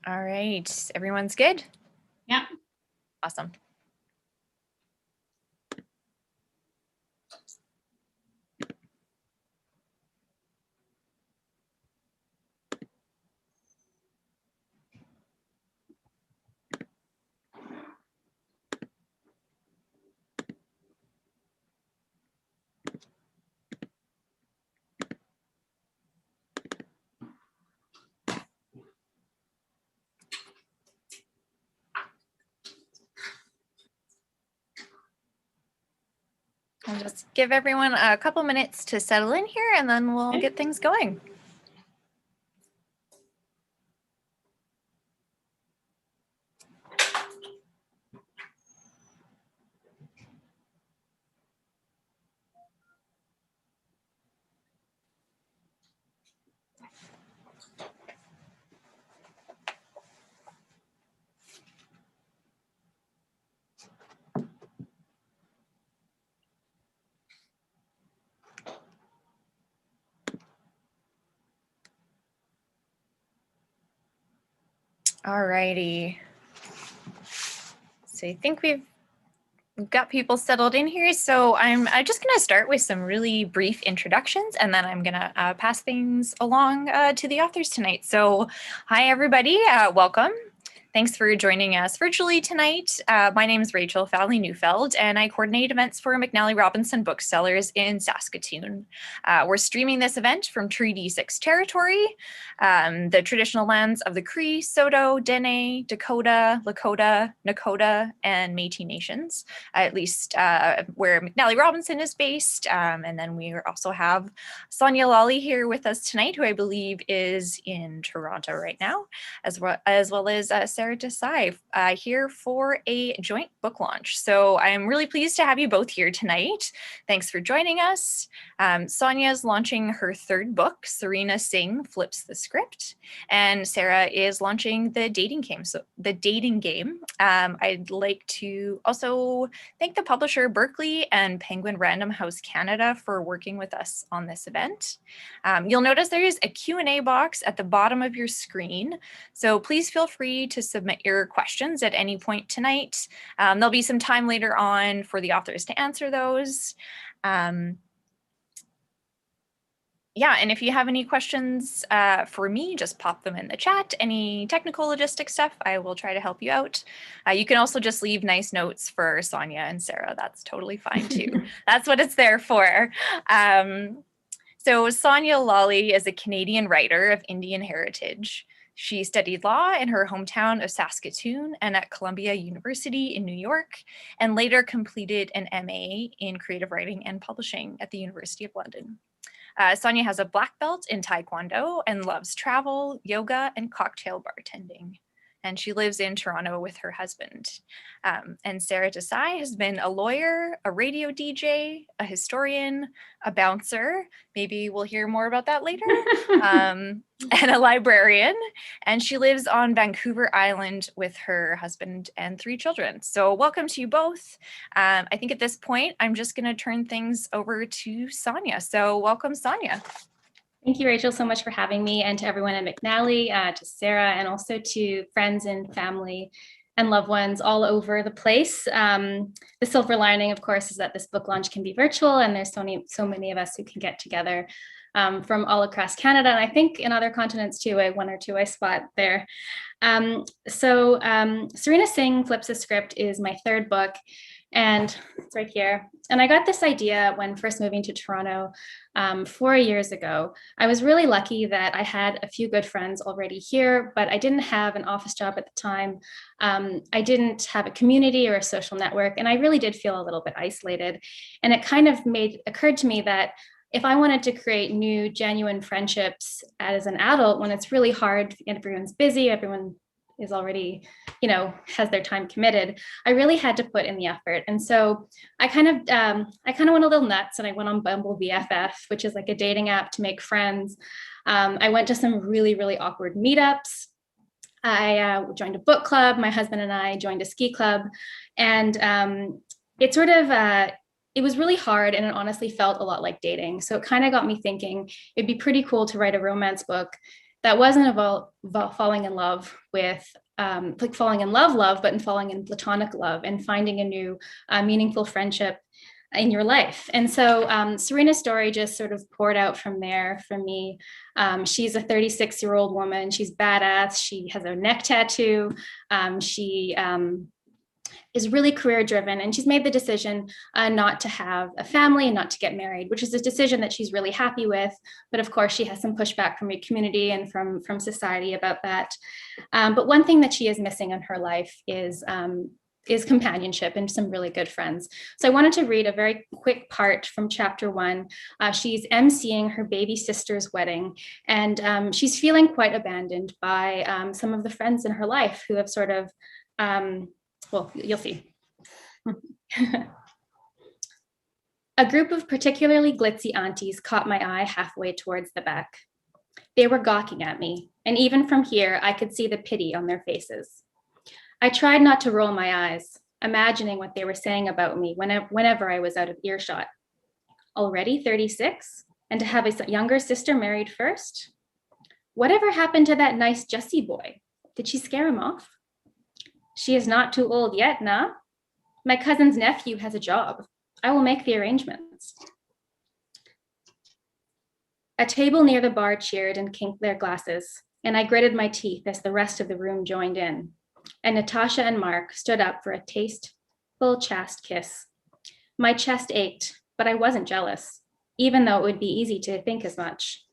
All right, everyone's good? Yeah. Awesome. I'll just give everyone a couple minutes to settle in here and then we'll get things going. All righty. So I think we've got people settled in here. So I'm just going to start with some really brief introductions, and then I'm going to pass things along to the authors tonight. So hi, everybody. Welcome. Thanks for joining us virtually tonight. My name is Rachel Fowley-Neufeld, and I coordinate events for McNally Robinson Booksellers in Saskatoon. We're streaming this event from Treaty 6 territory, the traditional lands of the Cree, Saulteaux, Dene, Dakota, Lakota, Nakota, and Métis nations, at least where McNally Robinson is based. And then we also have Sonya Lalli here with us tonight, who I believe is in Toronto right now, as well as Sara Desai here for a joint book launch. So I'm really pleased to have you both here tonight. Thanks for joining us. Sonya is launching her third book, Serena Singh Flips the Script, and Sara is launching The Dating Game. I'd like to also thank the publisher Berkley and Penguin Random House Canada for working with us on this event. You'll notice there is a Q&A box at the bottom of your screen, so please feel free to submit your questions at any point tonight. There'll be some time later on for the authors to answer those. Yeah, and if you have any questions for me, just pop them in the chat. Any technical logistic stuff, I will try to help you out. You can also just leave nice notes for Sonya and Sara. That's totally fine too. That's what it's there for. So Sonya Lalli is a Canadian writer of Indian heritage. She studied law in her hometown of Saskatoon and at Columbia University in New York, and later completed an MA in creative writing and publishing at the University of London. Sonya has a black belt in Taekwondo and loves travel, yoga, and cocktail bartending. And she lives in Toronto with her husband. And Sara Desai has been a lawyer, a radio DJ, a historian, a bouncer. Maybe we'll hear more about that later. And a librarian. And she lives on Vancouver Island with her husband and 3 children. So welcome to you both. I think at this point, I'm just going to turn things over to Sonya. So welcome, Sonya. Thank you, Rachel, so much for having me, and to everyone at McNally, to Sara, and also to friends and family and loved ones all over the place. The silver lining, of course, is that this book launch can be virtual, and there's so many of us who can get together from all across Canada, and I think in other continents too. One or two I spot there. Serena Singh Flips the Script is my third book, and it's right here. And I got this idea when first moving to Toronto 4 years ago. I was really lucky that I had a few good friends already here, but I didn't have an office job at the time. I didn't have a community or a social network, and I really did feel a little bit isolated. And it kind of occurred to me that if I wanted to create new, genuine friendships as an adult, when it's really hard, everyone's busy, everyone is already, has their time committed, I really had to put in the effort. And so I kind of went a little nuts, and I went on Bumble BFF, which is like a dating app to make friends. I went to some really, really awkward meetups. I joined a book club. My husband and I joined a ski club, and it was really hard, and it honestly felt a lot like dating. So it kind of got me thinking it'd be pretty cool to write a romance book that wasn't about falling in love with like falling in love, but in falling in platonic love and finding a new meaningful friendship in your life. And so Serena's story just sort of poured out from there for me. She's a 36-year-old woman. She's badass. She has a neck tattoo. She is really career driven, and she's made the decision not to have a family and not to get married, which is a decision that she's really happy with. But of course, she has some pushback from her community and from society about that. But one thing that she is missing in her life is companionship and some really good friends. So I wanted to read a very quick part from chapter 1. She's emceeing her baby sister's wedding, and she's feeling quite abandoned by some of the friends in her life who have sort of, well, you'll see. A group of particularly glitzy aunties caught my eye halfway towards the back. They were gawking at me, and even from here, I could see the pity on their faces. I tried not to roll my eyes, imagining what they were saying about me whenever I was out of earshot. Already 36, and to have a younger sister married first? Whatever happened to that nice Jessie boy? Did she scare him off? She is not too old yet, nah? My cousin's nephew has a job. I will make the arrangements. A table near the bar cheered and kinked their glasses, and I gritted my teeth as the rest of the room joined in. And Natasha and Mark stood up for a tasteful, chaste kiss. My chest ached, but I wasn't jealous, even though it would be easy to think as much.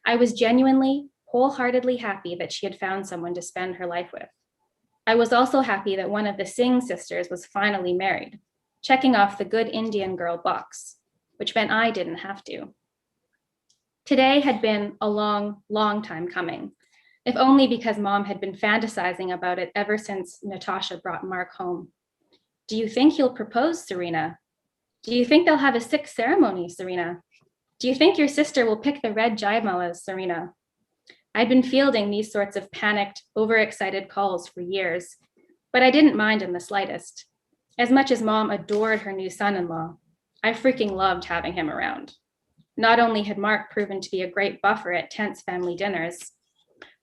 I was genuinely, wholeheartedly happy that she had found someone to spend her life with. I was also happy that one of the Singh sisters was finally married, checking off the good Indian girl box, which meant I didn't have to. Today had been a long, long time coming, if only because Mom had been fantasizing about it ever since Natasha brought Mark home. Do you think he'll propose, Serena? Do you think they'll have a sick ceremony, Serena? Do you think your sister will pick the red jaimalas, Serena? I'd been fielding these sorts of panicked, overexcited calls for years, but I didn't mind in the slightest. As much as Mom adored her new son-in-law, I freaking loved having him around. Not only had Mark proven to be a great buffer at tense family dinners,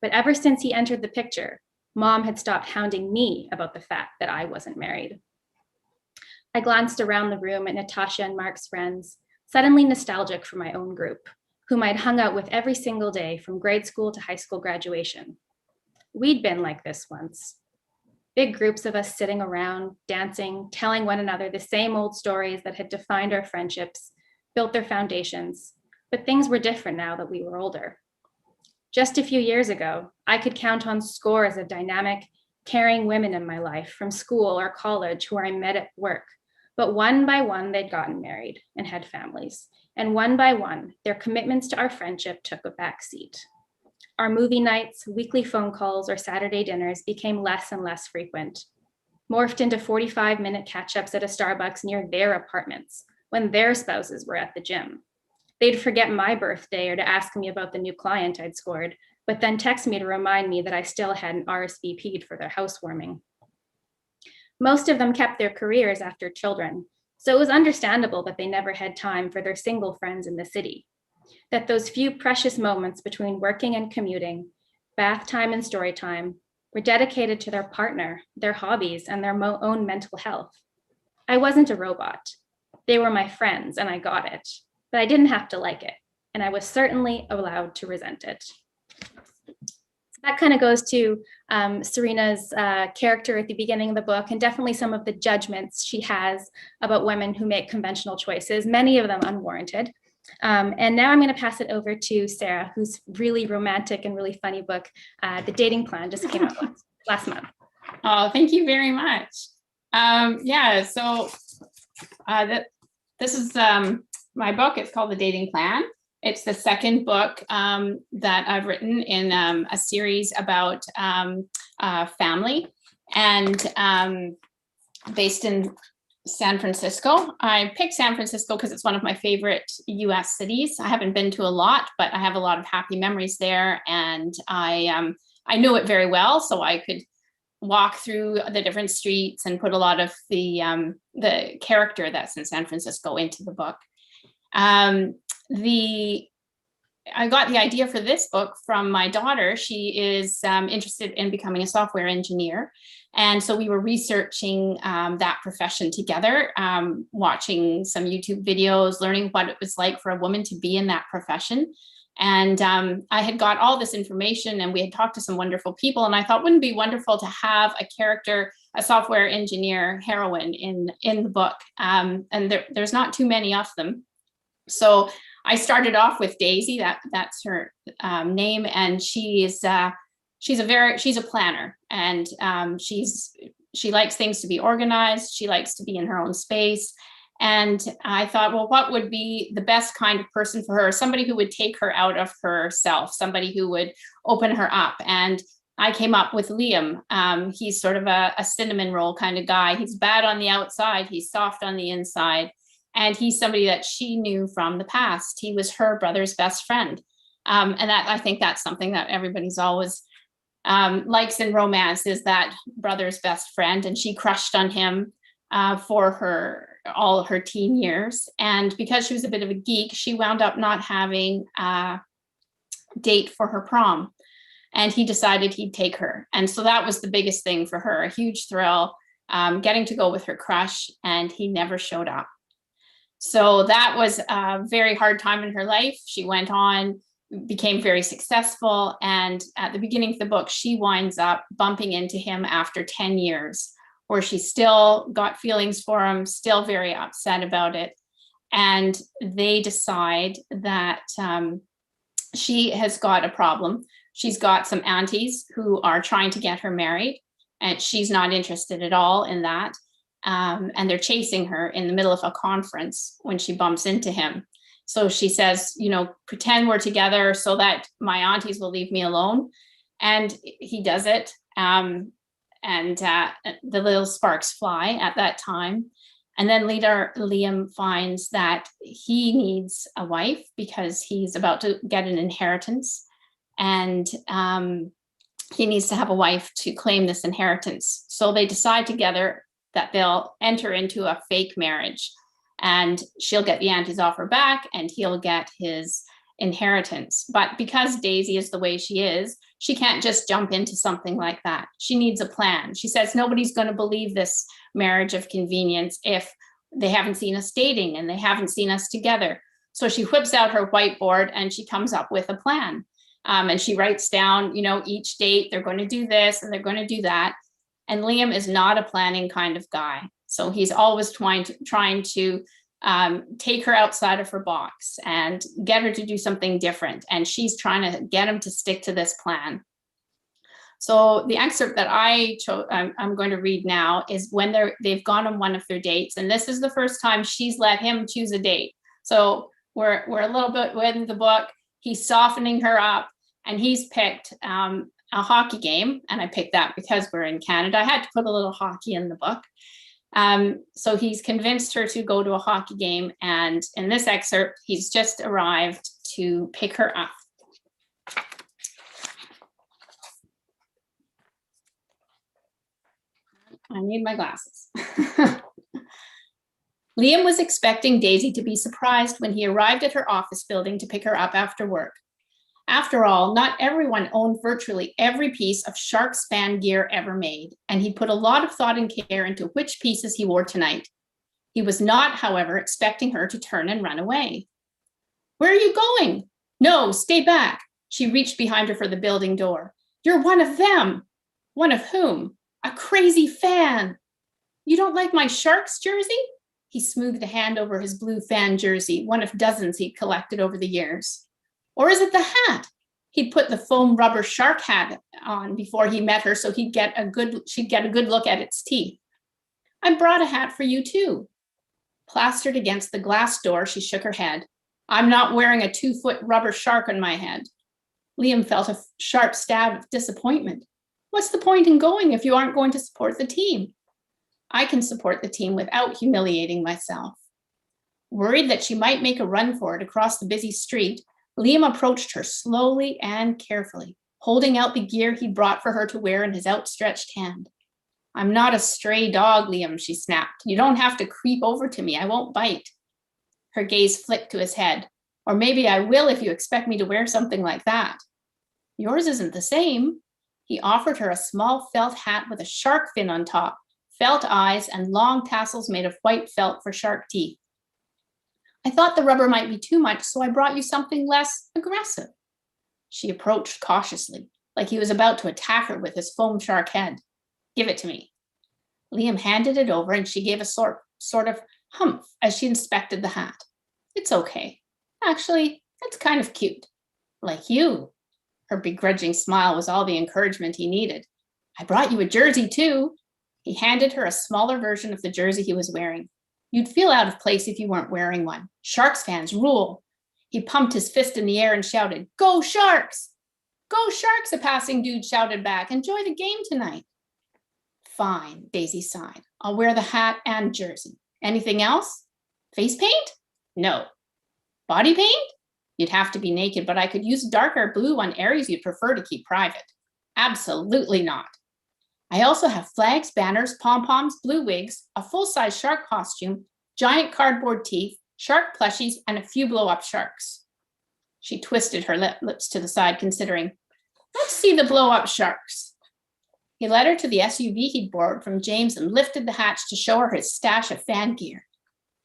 but ever since he entered the picture, Mom had stopped hounding me about the fact that I wasn't married. I glanced around the room at Natasha and Mark's friends, suddenly nostalgic for my own group, whom I'd hung out with every single day from grade school to high school graduation. We'd been like this once. Big groups of us sitting around, dancing, telling one another the same old stories that had defined our friendships, built their foundations, but things were different now that we were older. Just a few years ago, I could count on scores of dynamic, caring women in my life from school or college who I met at work, but one by one, they'd gotten married and had families. And one by one, their commitments to our friendship took a backseat. Our movie nights, weekly phone calls, or Saturday dinners became less and less frequent, morphed into 45-minute catch-ups at a Starbucks near their apartments when their spouses were at the gym. They'd forget my birthday or to ask me about the new client I'd scored, but then text me to remind me that I still hadn't RSVP'd for their housewarming. Most of them kept their careers after children, so it was understandable that they never had time for their single friends in the city, that those few precious moments between working and commuting, bath time and story time, were dedicated to their partner, their hobbies, and their own mental health. I wasn't a robot. They were my friends, and I got it, but I didn't have to like it, and I was certainly allowed to resent it. So that kind of goes to Serena's character at the beginning of the book, and definitely some of the judgments she has about women who make conventional choices, many of them unwarranted. And now I'm going to pass it over to Sarah, whose really romantic and really funny book, The Dating Plan, just came out last month. Oh, thank you very much. This is my book. It's called The Dating Plan. It's the second book that I've written in a series about family, and based in San Francisco. I picked San Francisco because it's one of my favorite US cities. I haven't been to a lot, but I have a lot of happy memories there, and I know it very well, so I could walk through the different streets and put a lot of the character that's in San Francisco into the book. I got the idea for this book from my daughter. She is interested in becoming a software engineer. And so we were researching that profession together, watching some YouTube videos, learning what it was like for a woman to be in that profession. And I had got all this information, and we had talked to some wonderful people. And I thought, wouldn't it be wonderful to have a character, a software engineer heroine in the book? And there's not too many of them. So I started off with Daisy, that's her name, and she's a planner, and she likes things to be organized. She likes to be in her own space. And I thought, well, what would be the best kind of person for her? Somebody who would take her out of herself, somebody who would open her up. And I came up with Liam. He's sort of a cinnamon roll kind of guy. He's bad on the outside, he's soft on the inside. And he's somebody that she knew from the past. He was her brother's best friend. And that, I think that's something that everybody's always likes in romance, is that brother's best friend. And she crushed on him for all her teen years. And because she was a bit of a geek, she wound up not having a date for her prom. And he decided he'd take her. And so that was the biggest thing for her, a huge thrill, getting to go with her crush, and he never showed up. So that was a very hard time in her life. She went on, became very successful. And at the beginning of the book, she winds up bumping into him after 10 years, where she still got feelings for him, still very upset about it. And they decide that she has got a problem. She's got some aunties who are trying to get her married, and she's not interested at all in that. And they're chasing her in the middle of a conference when she bumps into him. So she says, pretend we're together so that my aunties will leave me alone. And he does it. And the little sparks fly at that time. And then later, Liam finds that he needs a wife because he's about to get an inheritance. And he needs to have a wife to claim this inheritance. So they decide together that they'll enter into a fake marriage, and she'll get the aunties off her back and he'll get his inheritance. But because Daisy is the way she is, she can't just jump into something like that. She needs a plan. She says nobody's going to believe this marriage of convenience if they haven't seen us dating and they haven't seen us together. So she whips out her whiteboard and she comes up with a plan. And she writes down, each date, they're going to do this and they're going to do that. And Liam is not a planning kind of guy. So he's always trying to take her outside of her box and get her to do something different. And she's trying to get him to stick to this plan. So the excerpt that I'm going to read now is when they've gone on one of their dates. And this is the first time she's let him choose a date. So we're a little bit in the book. He's softening her up, and he's picked a hockey game. And I picked that because we're in Canada. I had to put a little hockey in the book. So he's convinced her to go to a hockey game. And in this excerpt, he's just arrived to pick her up. I need my glasses. Liam was expecting Daisy to be surprised when he arrived at her office building to pick her up after work. After all, not everyone owned virtually every piece of shark span gear ever made, and he put a lot of thought and care into which pieces he wore tonight. He was not, however, expecting her to turn and run away. "Where are you going?" "No, stay back." She reached behind her for the building door. "You're one of them." "One of whom?" "A crazy fan." "You don't like my Sharks jersey?" He smoothed a hand over his blue fan jersey, one of dozens he'd collected over the years. "Or is it the hat?" He'd put the foam rubber shark hat on before he met her so she'd get a good look at its teeth. "I brought a hat for you too." Plastered against the glass door, she shook her head. "I'm not wearing a 2-foot rubber shark on my head." Liam felt a sharp stab of disappointment. "What's the point in going if you aren't going to support the team?" "I can support the team without humiliating myself." Worried that she might make a run for it across the busy street, Liam approached her slowly and carefully, holding out the gear he'd brought for her to wear in his outstretched hand. "I'm not a stray dog, Liam," she snapped. "You don't have to creep over to me. I won't bite." Her gaze flicked to his head. Or maybe I will if you expect me to wear something like that. Yours isn't the same. He offered her a small felt hat with a shark fin on top, felt eyes, and long tassels made of white felt for shark teeth. I thought the rubber might be too much, so I brought you something less aggressive. She approached cautiously, like he was about to attack her with his foam shark head. Give it to me. Liam handed it over and she gave a sort of humph as she inspected the hat. It's okay. Actually, it's kind of cute. Like you. Her begrudging smile was all the encouragement he needed. I brought you a jersey too. He handed her a smaller version of the jersey he was wearing. You'd feel out of place if you weren't wearing one. Sharks fans rule. He pumped his fist in the air and shouted, Go Sharks! Go Sharks, a passing dude shouted back. Enjoy the game tonight. Fine, Daisy sighed. I'll wear the hat and jersey. Anything else? Face paint? No. Body paint? You'd have to be naked, but I could use darker blue on areas you'd prefer to keep private. Absolutely not. I also have flags, banners, pom-poms, blue wigs, a full-size shark costume, giant cardboard teeth, shark plushies, and a few blow-up sharks. She twisted her lips to the side, considering, let's see the blow-up sharks. He led her to the SUV he'd borrowed from James and lifted the hatch to show her his stash of fan gear.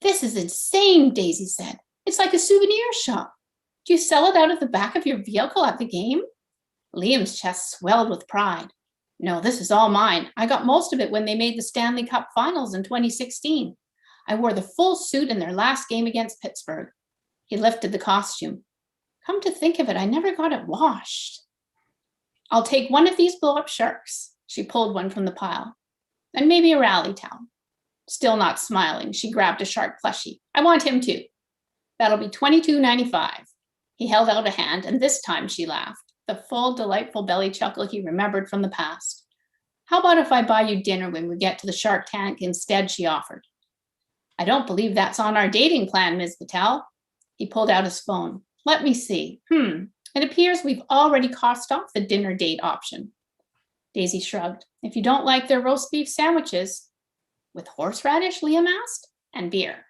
This is insane, Daisy said. It's like a souvenir shop. Do you sell it out of the back of your vehicle at the game? Liam's chest swelled with pride. No, this is all mine. I got most of it when they made the Stanley Cup Finals in 2016. I wore the full suit in their last game against Pittsburgh. He lifted the costume. Come to think of it, I never got it washed. I'll take one of these blow-up sharks. She pulled one from the pile. And maybe a rally towel. Still not smiling, she grabbed a shark plushie. I want him too. That'll be $22.95. He held out a hand, and this time she laughed, the full, delightful belly chuckle he remembered from the past. How about if I buy you dinner when we get to the shark tank instead, she offered. I don't believe that's on our dating plan, Ms. Patel. He pulled out his phone. Let me see. It appears we've already crossed off the dinner date option. Daisy shrugged. If you don't like their roast beef sandwiches. With horseradish, Liam asked, and beer.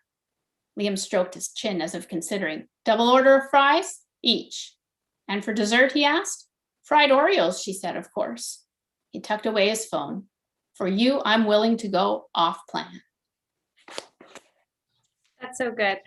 Liam stroked his chin as if considering. Double order of fries? Each. And for dessert, he asked. Fried Oreos, she said, of course. He tucked away his phone. For you, I'm willing to go off plan. That's so good.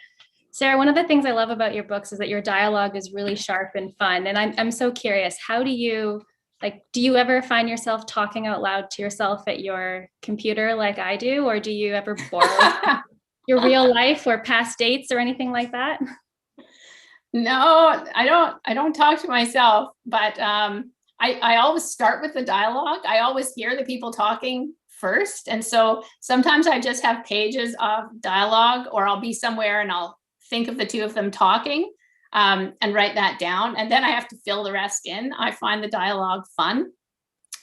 Sarah, one of the things I love about your books is that your dialogue is really sharp and fun. And I'm so curious, how do you ever find yourself talking out loud to yourself at your computer like I do? Or do you ever borrow your real life or past dates or anything like that? No, I don't talk to myself, but I always start with the dialogue. I always hear the people talking first. And so sometimes I just have pages of dialogue, or I'll be somewhere and I'll think of the two of them talking and write that down. And then I have to fill the rest in. I find the dialogue fun,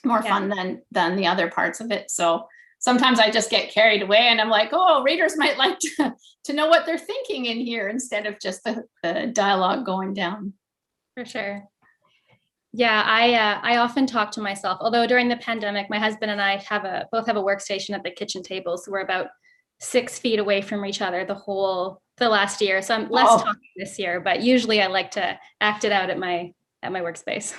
more fun than the other parts of it. So sometimes I just get carried away and I'm like, oh, readers might like to know what they're thinking in here instead of just the dialogue going down. For sure. Yeah, I often talk to myself, although during the pandemic, my husband and I both have a workstation at the kitchen table. So we're about 6 feet away from each other the last year. So I'm less talking this year, but usually I like to act it out at my workspace.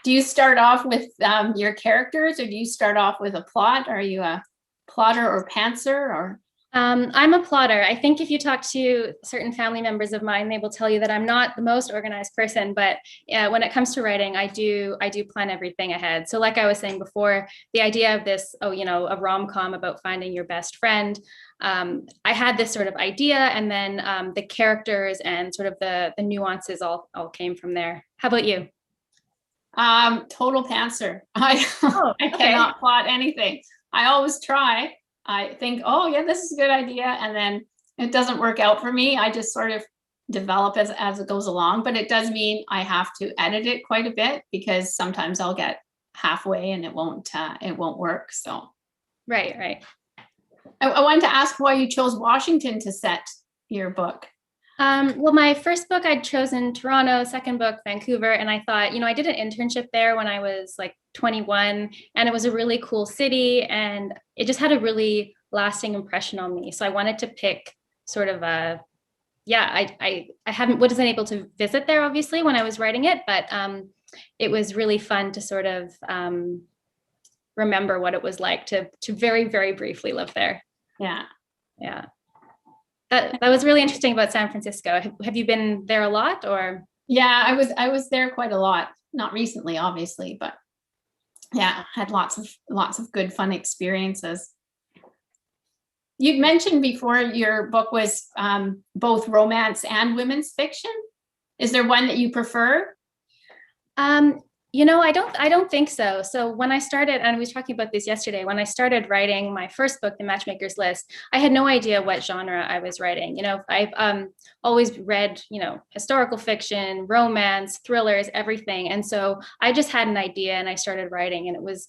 Do you start off with your characters, or do you start off with a plot? Are you a plotter or pantser, or? I'm a plotter. I think if you talk to certain family members of mine, they will tell you that I'm not the most organized person, but when it comes to writing, I do plan everything ahead. So like I was saying before, the idea of this, a rom-com about finding your best friend, I had this sort of idea, and then the characters and sort of the nuances all came from there. How about you? Total pantser. I cannot plot anything. I always try. I think, oh yeah, this is a good idea. And then it doesn't work out for me. I just sort of develop as it goes along, but it does mean I have to edit it quite a bit, because sometimes I'll get halfway and it won't work. So. Right. I wanted to ask why you chose Washington to set your book. Well, my first book, I'd chosen Toronto, second book, Vancouver. And I thought, I did an internship there when I was like 21, and it was a really cool city, and it just had a really lasting impression on me. So I wanted to pick sort of a yeah, I wasn't able to visit there obviously when I was writing it, but it was really fun to sort of remember what it was like to very, very briefly live there. Yeah. Yeah. That was really interesting about San Francisco. Have you been there a lot, or? Yeah, I was there quite a lot. Not recently, obviously, but yeah, had lots of good fun experiences. You'd mentioned before your book was both romance and women's fiction. Is there one that you prefer? I don't think so. So when I started, and we were talking about this yesterday, when I started writing my first book, The Matchmaker's List, I had no idea what genre I was writing. I've always read, historical fiction, romance, thrillers, everything. And so I just had an idea and I started writing, and it was,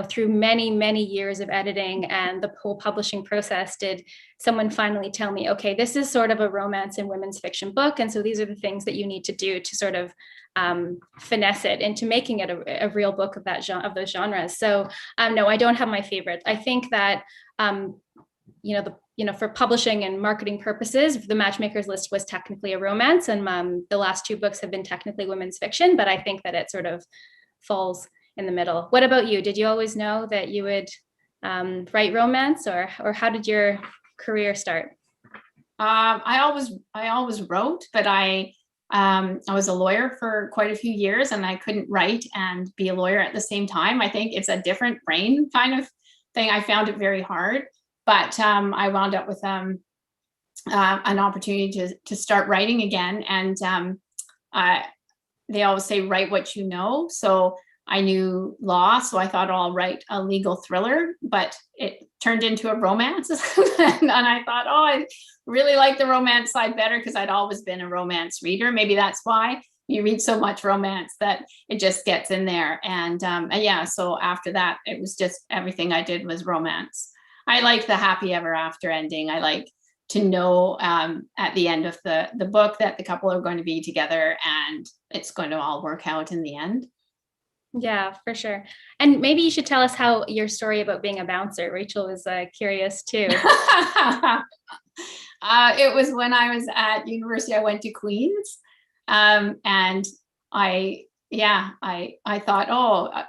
through many, many years of editing and the whole publishing process, did someone finally tell me, okay, this is sort of a romance and women's fiction book. And so these are the things that you need to do to sort of finesse it into making it a real book of those genres. So no, I don't have my favorite. I think that for publishing and marketing purposes, The Matchmaker's List was technically a romance, and the last two books have been technically women's fiction. But I think that it sort of falls in the middle. What about you? Did you always know that you would write romance, or how did your career start? I always wrote, but I was a lawyer for quite a few years, and I couldn't write and be a lawyer at the same time. I think it's a different brain kind of thing. I found it very hard, but I wound up with an opportunity to start writing again. And they always say, write what you know. So I knew law, so I thought, I'll write a legal thriller, but it turned into a romance. And I thought, I really like the romance side better because I'd always been a romance reader. Maybe that's why you read so much romance that it just gets in there. And yeah, so after that, it was just everything I did was romance. I like the happy ever after ending. I like to know at the end of the book that the couple are going to be together and it's going to all work out in the end. Yeah, for sure. And maybe you should tell us how your story about being a bouncer. Rachel was curious too. It was when I was at university. I went to Queen's, and I thought,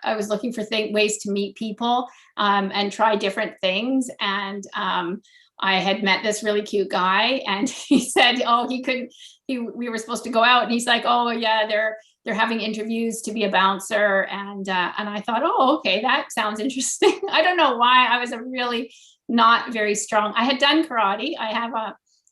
I was looking for ways to meet people and try different things. And I had met this really cute guy, and he said, we were supposed to go out, and he's like, oh yeah, they're having interviews to be a bouncer. And I thought, okay, that sounds interesting. I don't know why. I was a really not very strong. I had done karate. I have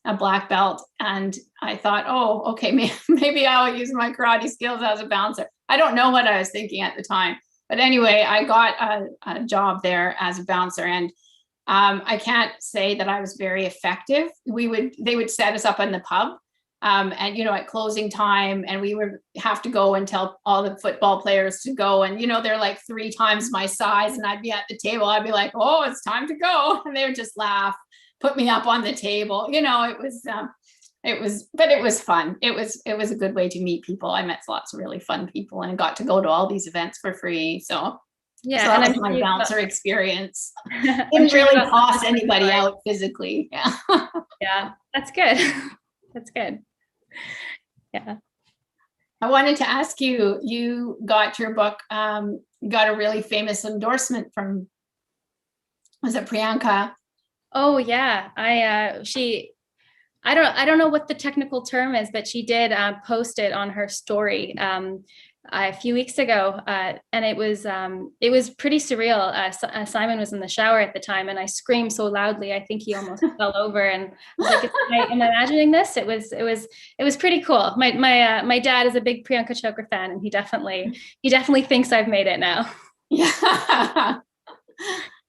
a black belt, and I thought, okay, maybe I'll use my karate skills as a bouncer. I don't know what I was thinking at the time, but anyway, I got a job there as a bouncer, and I can't say that I was very effective. They would set us up in the pub, and at closing time, and we would have to go and tell all the football players to go, and they're like 3 times my size, and I'd be at the table, I'd be like, it's time to go, and they would just laugh, put me up on the table. It was fun. It was a good way to meet people. I met lots of really fun people and got to go to all these events for free. So yeah, so that was my bouncer experience. Didn't sure really cost anybody out physically. Yeah. Yeah, that's good. That's good. Yeah. I wanted to ask you, you got your book, got a really famous endorsement from, was it Priyanka? Oh yeah. I don't know what the technical term is, but she did post it on her story a few weeks ago, and it was pretty surreal. Simon was in the shower at the time, and I screamed so loudly I think he almost fell over. And I was like, am I imagining this? It was pretty cool. My dad is a big Priyanka Chopra fan, and he definitely thinks I've made it now. Yeah.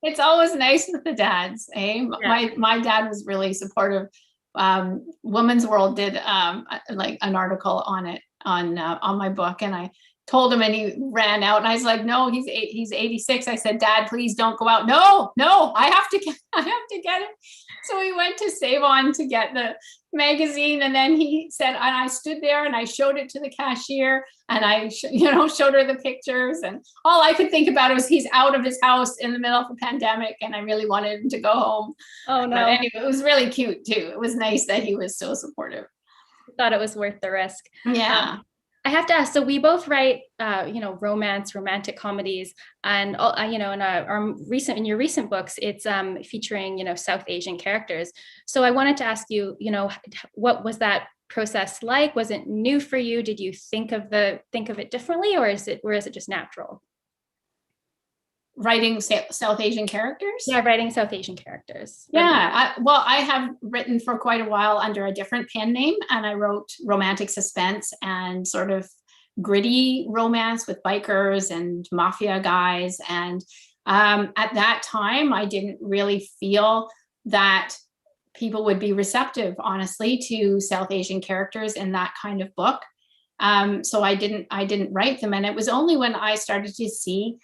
It's always nice with the dads, eh? Yeah. My dad was really supportive. Women's World did like an article on it on my book, and I told him, and he ran out, and I was like, no, he's 86. I said, Dad, please don't go out. No, I have to get it. So we went to Save On to get the magazine, and then he said, and I stood there and I showed it to the cashier, and I showed her the pictures, and all I could think about was he's out of his house in the middle of a pandemic, and I really wanted him to go home. Oh no. But anyway, it was really cute too. It was nice that he was so supportive. thought it was worth the risk. Yeah. I have to ask, so we both write, romance, romantic comedies, and in your recent books, it's featuring, South Asian characters. So I wanted to ask you, what was that process like? Was it new for you? Did you think of it differently, or is it just natural? Writing South Asian characters? Yeah, writing South Asian characters. Yeah, I have written for quite a while under a different pen name, and I wrote romantic suspense and sort of gritty romance with bikers and mafia guys. And at that time, I didn't really feel that people would be receptive, honestly, to South Asian characters in that kind of book. So I didn't write them, and it was only when I started to see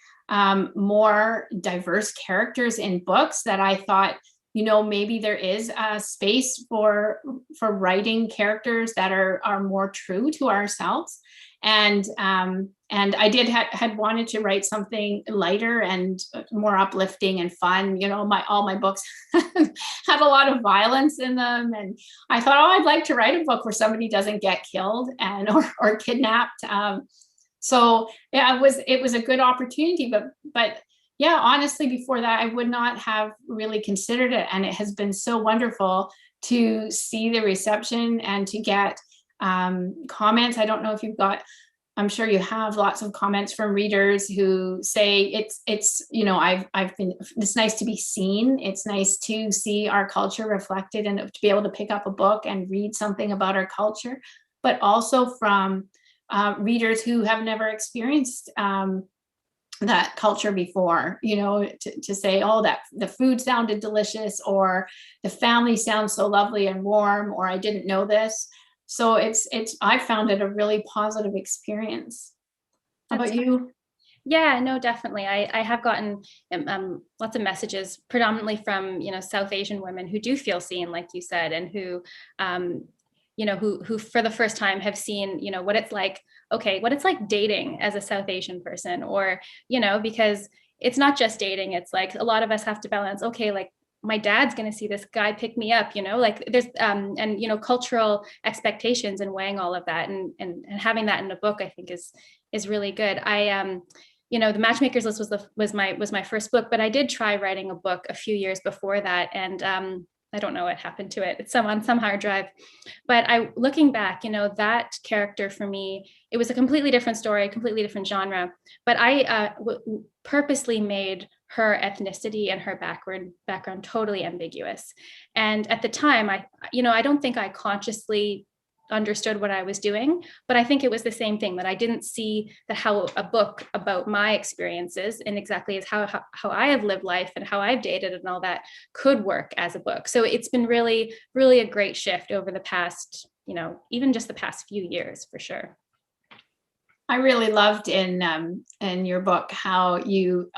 more diverse characters in books that I thought, maybe there is a space for writing characters that are more true to ourselves. And I had wanted to write something lighter and more uplifting and fun. All my books had a lot of violence in them, and I thought, I'd like to write a book where somebody doesn't get killed or kidnapped. So yeah, it was a good opportunity, but yeah, honestly, before that, I would not have really considered it. And it has been so wonderful to see the reception and to get comments. I don't know if I'm sure you have lots of comments from readers who say it's nice to be seen. It's nice to see our culture reflected and to be able to pick up a book and read something about our culture, but also from readers who have never experienced that culture before, to say, that the food sounded delicious, or the family sounds so lovely and warm, or I didn't know this. So I found it a really positive experience. How about you? Yeah, no, definitely. I have gotten lots of messages, predominantly from, South Asian women who do feel seen, like you said, and who who for the first time have seen, what it's like dating as a South Asian person, or, because it's not just dating. It's like a lot of us have to balance, okay, like my dad's going to see this guy pick me up, like there's, and, cultural expectations, and weighing all of that and having that in a book, I think is really good. The Matchmaker's List was my first book, but I did try writing a book a few years before that. And, I don't know what happened to it. It's on some hard drive. But looking back, that character for me, it was a completely different story, completely different genre. But I purposely made her ethnicity and her background totally ambiguous. And at the time, I don't think I consciously understood what I was doing, but I think it was the same thing, that I didn't see that how a book about my experiences and exactly as how I have lived life and how I've dated and all that could work as a book. So it's been really, really a great shift over the past, even just the past few years, for sure. I really loved in your book how you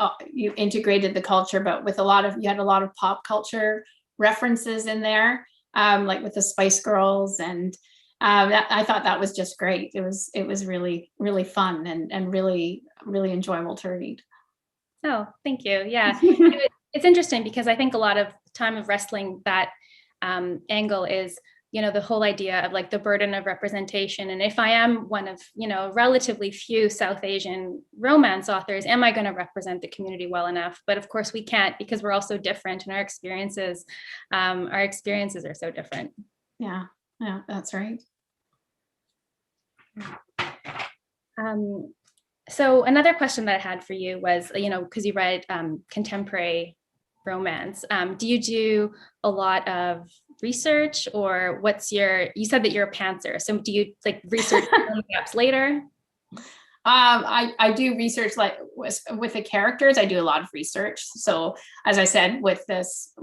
integrated the culture, but with you had a lot of pop culture references in there, like with the Spice Girls, and I thought that was just great. It was really, really fun and really, really enjoyable to read. Oh, thank you. Yeah, it's interesting because I think a lot of time of wrestling that angle is, the whole idea of like the burden of representation. And if I am one of, relatively few South Asian romance authors, am I going to represent the community well enough? But of course we can't, because we're all so different, and our experiences are so different. Yeah, that's right. So another question that I had for you was, because you write contemporary romance, do you do a lot of research, or you said that you're a pantser, so do you like research gaps later? I do research, like with the characters. I do a lot of research. So as I said, with this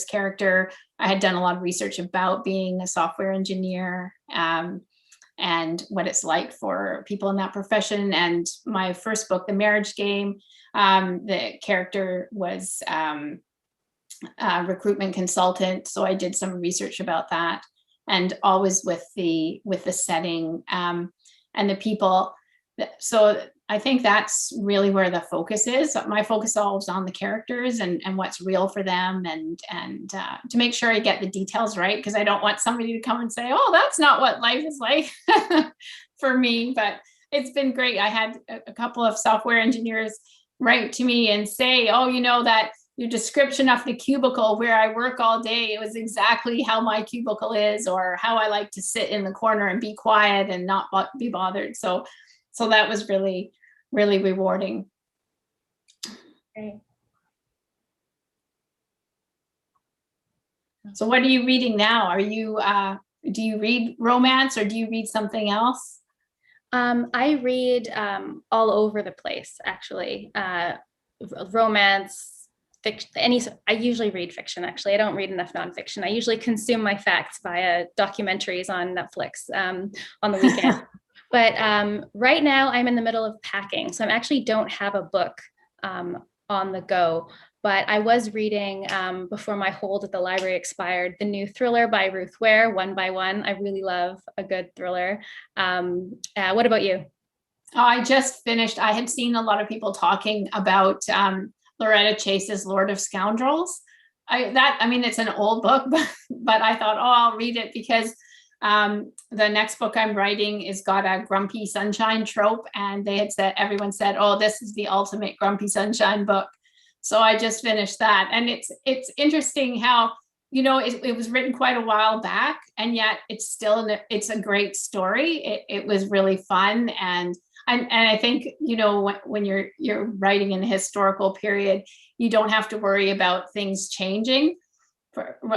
character, I had done a lot of research about being a software engineer, and what it's like for people in that profession. And my first book, The Marriage Game, the character was a recruitment consultant. So I did some research about that, and always with the setting and the people. So I think that's really where the focus is. My focus always on the characters and what's real for them, and to make sure I get the details right, because I don't want somebody to come and say, oh, that's not what life is like for me. But it's been great. I had a couple of software engineers write to me and say, oh, you know, that your description of the cubicle where I work all day, it was exactly how my cubicle is, or how I like to sit in the corner and be quiet and not be bothered. So that was really, really rewarding. Great. So what are you reading now? Are you, do you read romance, or do you read something else? I read all over the place, actually. Romance, fiction, I usually read fiction, actually. I don't read enough nonfiction. I usually consume my facts via documentaries on Netflix on the weekend. But right now I'm in the middle of packing. So I actually don't have a book on the go, but I was reading before my hold at the library expired, the new thriller by Ruth Ware, One by One. I really love a good thriller. What about you? Oh, I just finished. I had seen a lot of people talking about Loretta Chase's Lord of Scoundrels. I mean, it's an old book, but I thought, oh, I'll read it, because the next book I'm writing is got a grumpy sunshine trope, and they had said, everyone said, oh, this is the ultimate grumpy sunshine book. So I just finished that. And it's interesting how, you know, it was written quite a while back, and yet it's still, it's a great story. It was really fun. And I think, you know, when you're writing in a historical period, you don't have to worry about things changing.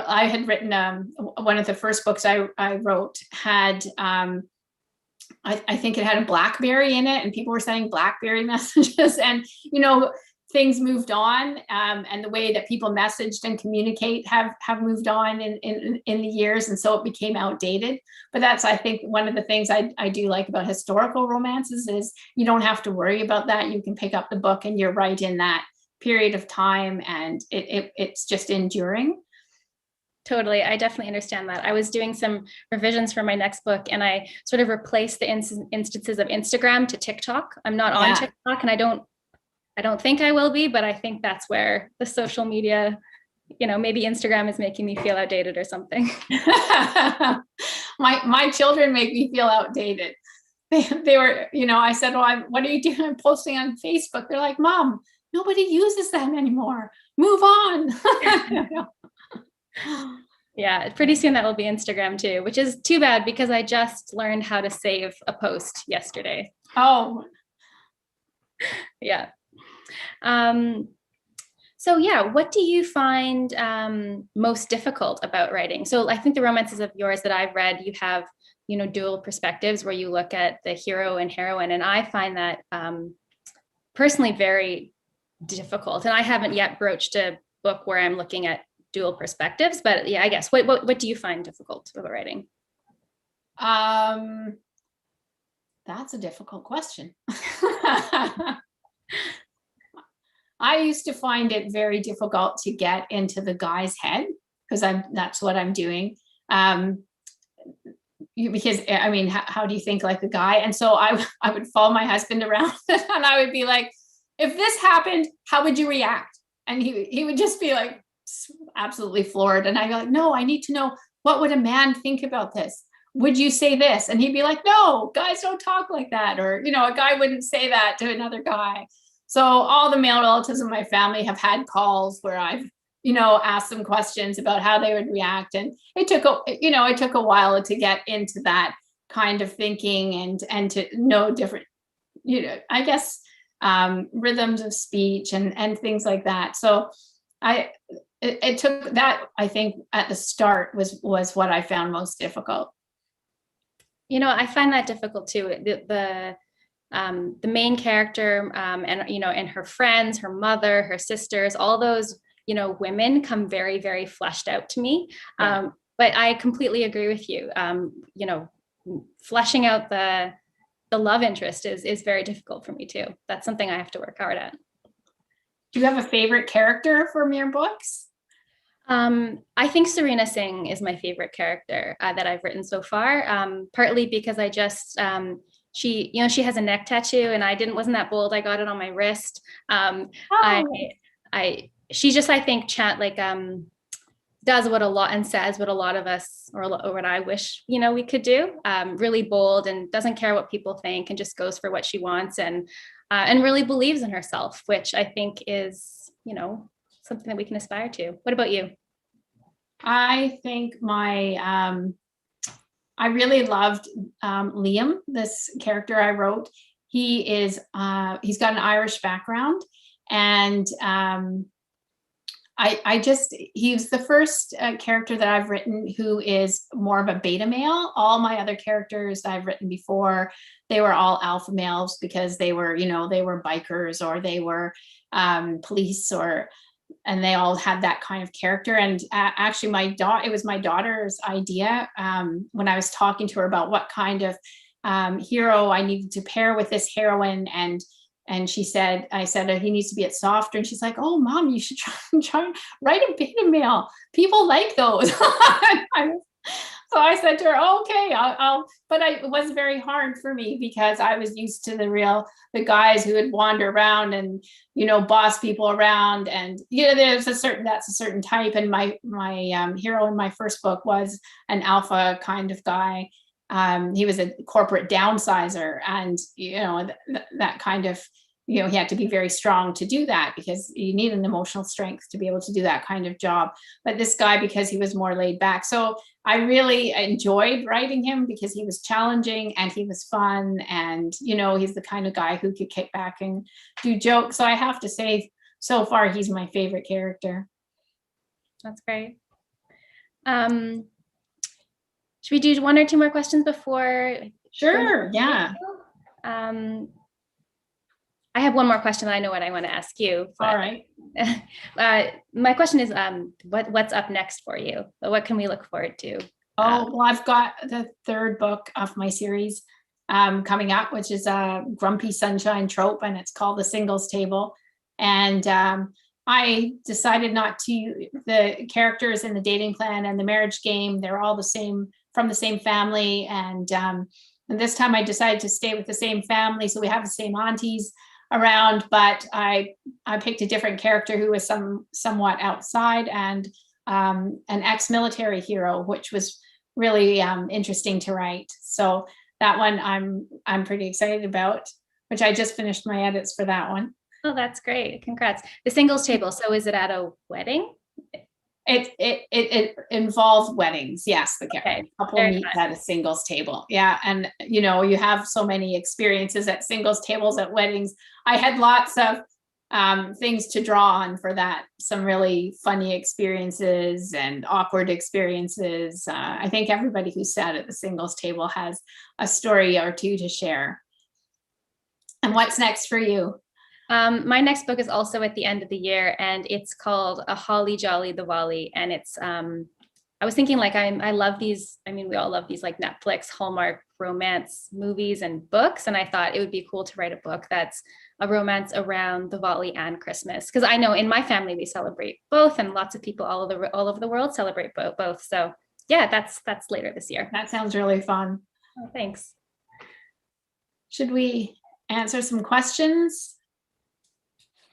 I had written one of the first books I wrote had I think it had a BlackBerry in it, and people were sending BlackBerry messages, and you know, things moved on, and the way that people messaged and communicate have moved on in the years, and so it became outdated. But that's, I think, one of the things I do like about historical romances is you don't have to worry about that. You can pick up the book and you're right in that period of time, and it's just enduring. Totally. I definitely understand that. I was doing some revisions for my next book, and I sort of replaced the instances of Instagram to TikTok. I'm not on TikTok, and I don't think I will be, but I think that's where the social media, you know, maybe Instagram is making me feel outdated or something. My children make me feel outdated. They were, you know, I said, well, what are you doing? I'm posting on Facebook. They're like, Mom, nobody uses them anymore. Move on. Yeah, pretty soon that will be Instagram too, which is too bad, because I just learned how to save a post yesterday. Oh, yeah. So yeah, what do you find most difficult about writing? So I think the romances of yours that I've read, you have, you know, dual perspectives where you look at the hero and heroine, and I find that personally very difficult. And I haven't yet broached a book where I'm looking at dual perspectives, but yeah, I guess what do you find difficult about writing? That's a difficult question. I used to find it very difficult to get into the guy's head, because that's what I'm doing. Because I mean, how do you think like a guy? And so I would follow my husband around and I would be like, if this happened, how would you react? And he would just be like absolutely floored. And I'd be like, no, I need to know, what would a man think about this? Would you say this? And he'd be like, no, guys don't talk like that. Or, you know, a guy wouldn't say that to another guy. So all the male relatives in my family have had calls where I've, you know, asked them questions about how they would react. And it took a while to get into that kind of thinking and to know different, you know, I guess, rhythms of speech and things like that. So it took that, I think at the start was what I found most difficult. You know, I find that difficult too. The main character, and you know, and her friends, her mother, her sisters, all those, you know, women come very, very fleshed out to me. Yeah. But I completely agree with you. You know, fleshing out the love interest is very difficult for me too. That's something I have to work hard at. Do you have a favorite character from your books? I think Serena Singh is my favorite character that I've written so far, partly because she, you know, she has a neck tattoo, and wasn't that bold. I got it on my wrist. She just, I think, does what a lot, and says what a lot of us, or what I wish, you know, we could do. Really bold, and doesn't care what people think, and just goes for what she wants, and really believes in herself, which I think is, you know, something that we can aspire to. What about you? I think I really loved Liam, this character I wrote. He's got an Irish background, and he's the first character that I've written who is more of a beta male. All my other characters that I've written before, they were all alpha males, because they were, you know, they were bikers, or they were police, and they all had that kind of character. And actually it was my daughter's idea, when I was talking to her about what kind of hero I needed to pair with this heroine, and she said, I said, he needs to be softer. And she's like, oh, Mom, you should try write a beta male. People like those. So I said to her, oh, okay, but it was very hard for me, because I was used to the guys who would wander around and, you know, boss people around. And, you know, that's a certain type. And my hero in my first book was an alpha kind of guy. He was a corporate downsizer, and, you know, that kind of, you know, he had to be very strong to do that, because you need an emotional strength to be able to do that kind of job. But this guy, because he was more laid back. So I really enjoyed writing him, because he was challenging and he was fun. And, you know, he's the kind of guy who could kick back and do jokes. So I have to say, so far, he's my favorite character. That's great. Should we do one or two more questions before? Sure, yeah. I have one more question that I know what I want to ask you. All right. My question is, what's up next for you? What can we look forward to? Well, I've got the third book of my series coming up, which is a grumpy sunshine trope, and it's called The Singles Table. And I decided the characters in the dating clan and the marriage game, they're all the same, from the same family. And this time I decided to stay with the same family, so we have the same aunties around, but I picked a different character who was somewhat outside, and an ex-military hero, which was really interesting to write. So that one I'm pretty excited about, which I just finished my edits for that one. Oh, that's great. Congrats. The Singles Table. So is it at a wedding? It involves weddings. Yes, the couple Very meets fun. at a singles table. Yeah, and you know, you have so many experiences at singles tables, at weddings. I had lots of things to draw on for that. Some really funny experiences and awkward experiences. I think everybody who sat at the singles table has a story or two to share. And what's next for you? My next book is also at the end of the year, and it's called A Holly Jolly Diwali. And it's, I was thinking, like, I love these. I mean, we all love these, like, Netflix, Hallmark romance movies and books. And I thought it would be cool to write a book that's a romance around Diwali and Christmas. Because I know in my family, we celebrate both, and lots of people all over the world celebrate both. So yeah, that's later this year. That sounds really fun. Oh, thanks. Should we answer some questions?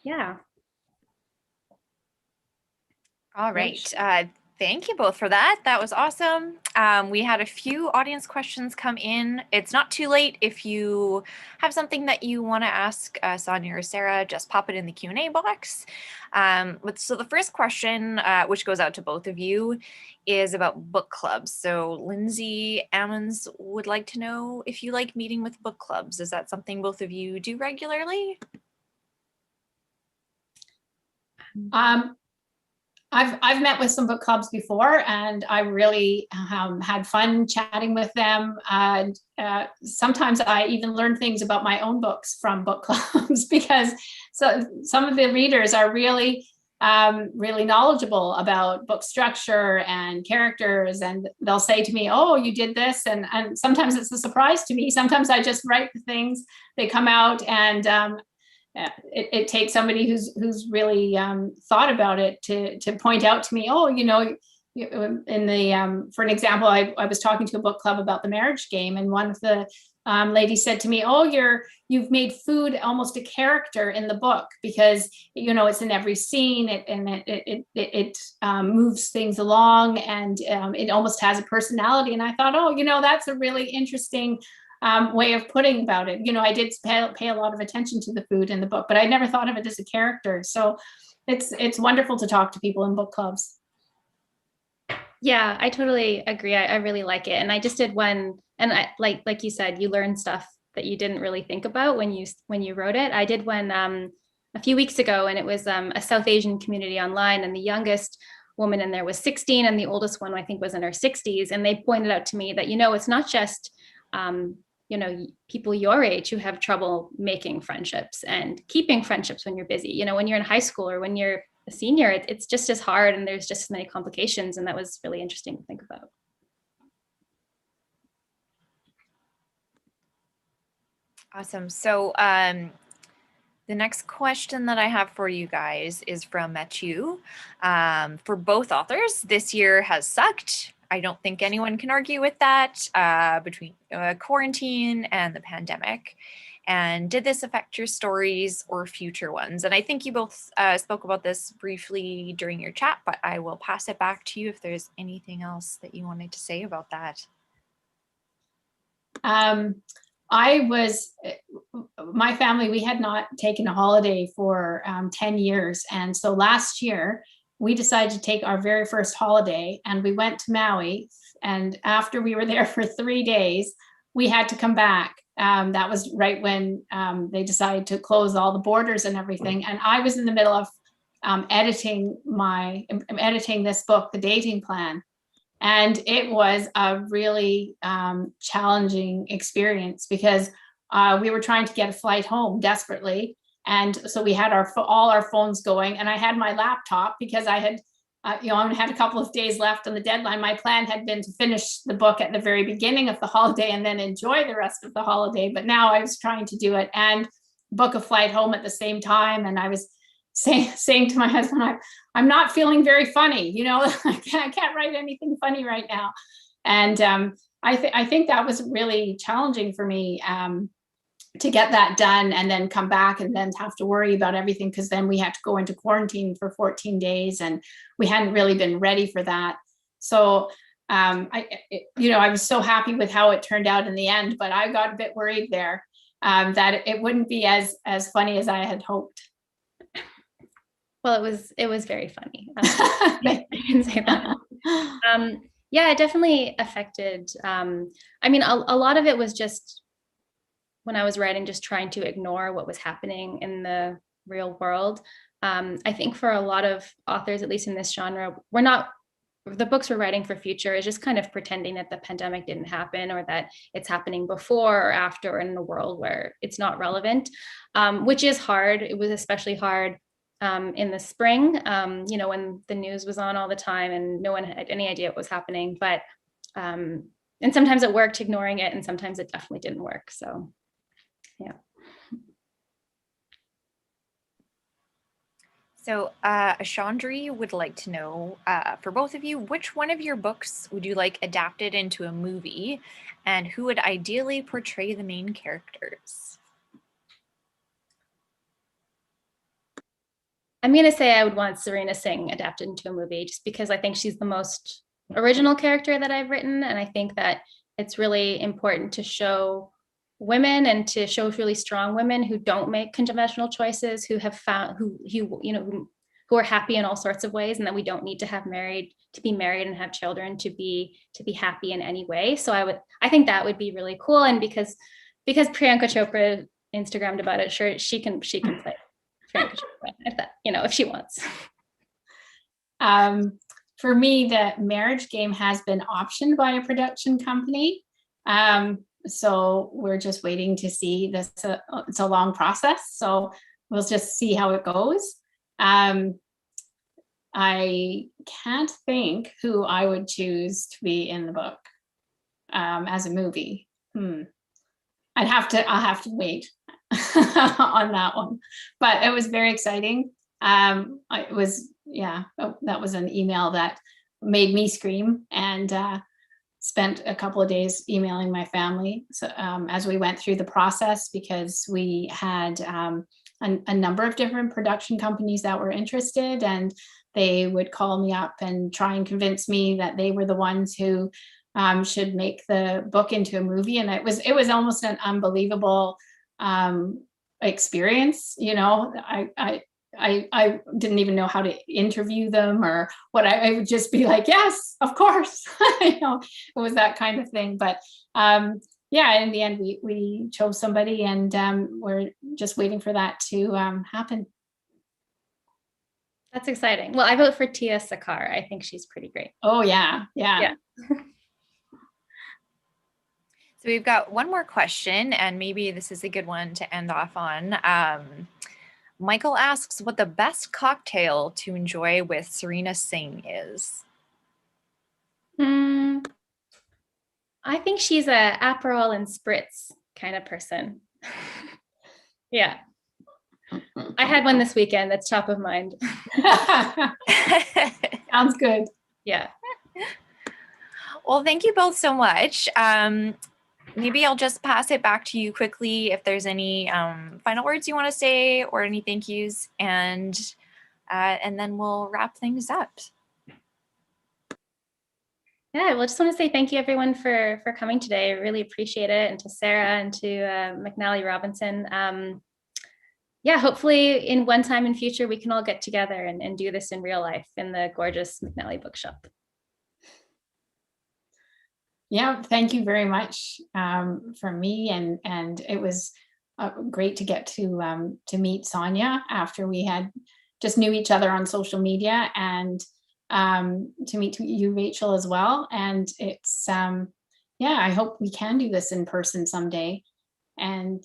Yeah. All right. Thank you both for that. That was awesome. We had a few audience questions come in. It's not too late. If you have something that you want to ask Sonya or Sarah, just pop it in the Q&A box. So the first question, which goes out to both of you, is about book clubs. So Lindsay Ammons would like to know if you like meeting with book clubs. Is that something both of you do regularly? I've met with some book clubs before, and I really had fun chatting with them. Sometimes I even learn things about my own books from book clubs, because some of the readers are really knowledgeable about book structure and characters, and they'll say to me, oh, you did this, and sometimes it's a surprise to me. Sometimes I just write the things, they come out, and it takes somebody who's really thought about it to point out to me, oh, you know, in the for an example, I was talking to a book club about the marriage game, and one of the lady said to me, "Oh, you've made food almost a character in the book because it's in every scene, it moves things along, and it almost has a personality." And I thought, oh, that's a really interesting way of putting about it. I did pay a lot of attention to the food in the book, but I never thought of it as a character. So it's wonderful to talk to people in book clubs. Yeah, I totally agree. I really like it. And I just did one, and I like you said, you learn stuff that you didn't really think about when you wrote it. I did one a few weeks ago, and it was a South Asian community online, and the youngest woman in there was 16, and the oldest one I think was in her 60s. And they pointed out to me that it's not just people your age who have trouble making friendships and keeping friendships when you're busy. When you're in high school or when you're a senior, it's just as hard, and there's just as many complications. And that was really interesting to think about. Awesome. So the next question that I have for you guys is from Matthew. For both authors, this year has sucked. I don't think anyone can argue with that, between quarantine and the pandemic. And did this affect your stories or future ones? And I think you both spoke about this briefly during your chat, but I will pass it back to you if there's anything else that you wanted to say about that. My family, we had not taken a holiday for 10 years. And so last year, we decided to take our very first holiday, and we went to Maui. And after we were there for 3 days, we had to come back. That was right when they decided to close all the borders and everything. And I was in the middle of editing this book, The Dating Plan. And it was a really challenging experience because we were trying to get a flight home desperately. And so we had all our phones going, and I had my laptop because I had, I had a couple of days left on the deadline. My plan had been to finish the book at the very beginning of the holiday and then enjoy the rest of the holiday. But now I was trying to do it and book a flight home at the same time. And I was saying to my husband, I'm not feeling very funny, I can't write anything funny right now. And I think that was really challenging for me to get that done and then come back and then have to worry about everything, because then we had to go into quarantine for 14 days and we hadn't really been ready for that. So I was so happy with how it turned out in the end, but I got a bit worried there that it wouldn't be as funny as I had hoped. Well, it was very funny. I can say that. Yeah, it definitely affected. A lot of it was just when I was writing, just trying to ignore what was happening in the real world. I think for a lot of authors, at least in this genre, the books we're writing for future is just kind of pretending that the pandemic didn't happen, or that it's happening before or after in a world where it's not relevant, which is hard. It was especially hard in the spring, when the news was on all the time and no one had any idea what was happening. But and sometimes it worked ignoring it, and sometimes it definitely didn't work. So yeah. So Ashandri would like to know, for both of you, which one of your books would you like adapted into a movie, and who would ideally portray the main characters? I'm going to say I would want Serena Singh adapted into a movie, just because I think she's the most original character that I've written. And I think that it's really important to show women, and to show really strong women who don't make conventional choices, who have found, who are happy in all sorts of ways, and that we don't need to be married and have children to be happy in any way. So I think that would be really cool. And because Priyanka Chopra Instagrammed about it, sure, she can play Priyanka Chopra if she wants. For me, the marriage game has been optioned by a production company. So we're just waiting to see this. It's a long process, so we'll just see how it goes. I can't think who I would choose to be in the book as a movie. I'll have to wait on that one, but it was very exciting. That was an email that made me scream, and spent a couple of days emailing my family so, as we went through the process, because we had a number of different production companies that were interested, and they would call me up and try and convince me that they were the ones who should make the book into a movie. And it was almost an unbelievable experience. You know, I didn't even know how to interview them or what. I would just be like, yes, of course. You know, it was that kind of thing. But yeah, in the end, we chose somebody, and we're just waiting for that to happen. That's exciting. Well, I vote for Tia Sakar. I think she's pretty great. Oh yeah, yeah. So we've got one more question, and maybe this is a good one to end off on. Michael asks what the best cocktail to enjoy with Serena Singh is. I think she's a Aperol and spritz kind of person. Yeah. I had one this weekend that's top of mind. Sounds good. Yeah. Well, thank you both so much. Maybe I'll just pass it back to you quickly if there's any final words you want to say or any thank yous, and then we'll wrap things up. Yeah, well, I just want to say thank you everyone for coming today. I really appreciate it, and to Sarah and to McNally Robinson. Yeah, hopefully in one time in future we can all get together and do this in real life in the gorgeous McNally bookshop. Yeah, thank you very much from me, and it was great to get to meet Sonya after we had just knew each other on social media, and to meet you, Rachel, as well. And it's yeah, I hope we can do this in person someday, and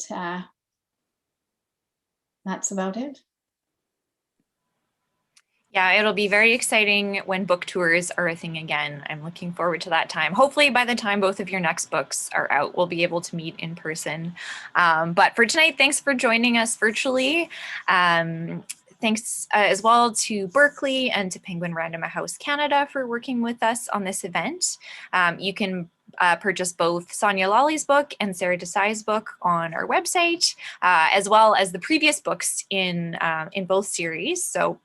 that's about it. Yeah, it'll be very exciting when book tours are a thing again. I'm looking forward to that time. Hopefully by the time both of your next books are out, we'll be able to meet in person. But for tonight, thanks for joining us virtually. Thanks as well to Berkley and to Penguin Random House Canada for working with us on this event. You can purchase both Sonya Lalli's book and Sara Desai's book on our website, as well as the previous books in both series. So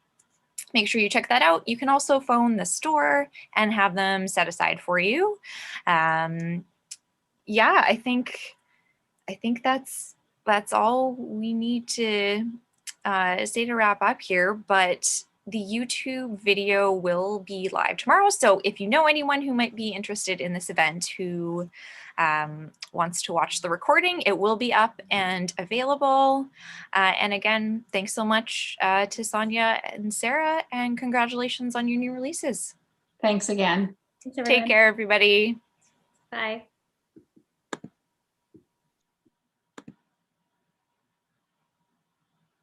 make sure you check that out. You can also phone the store and have them set aside for you. Yeah, I think that's all we need to say to wrap up here. But the YouTube video will be live tomorrow. So if you know anyone who might be interested in this event who wants to watch the recording, it will be up and available. And again, thanks so much to Sonya and Sarah, and congratulations on your new releases. Thanks again. Thanks, everyone. Take care, everybody. Bye.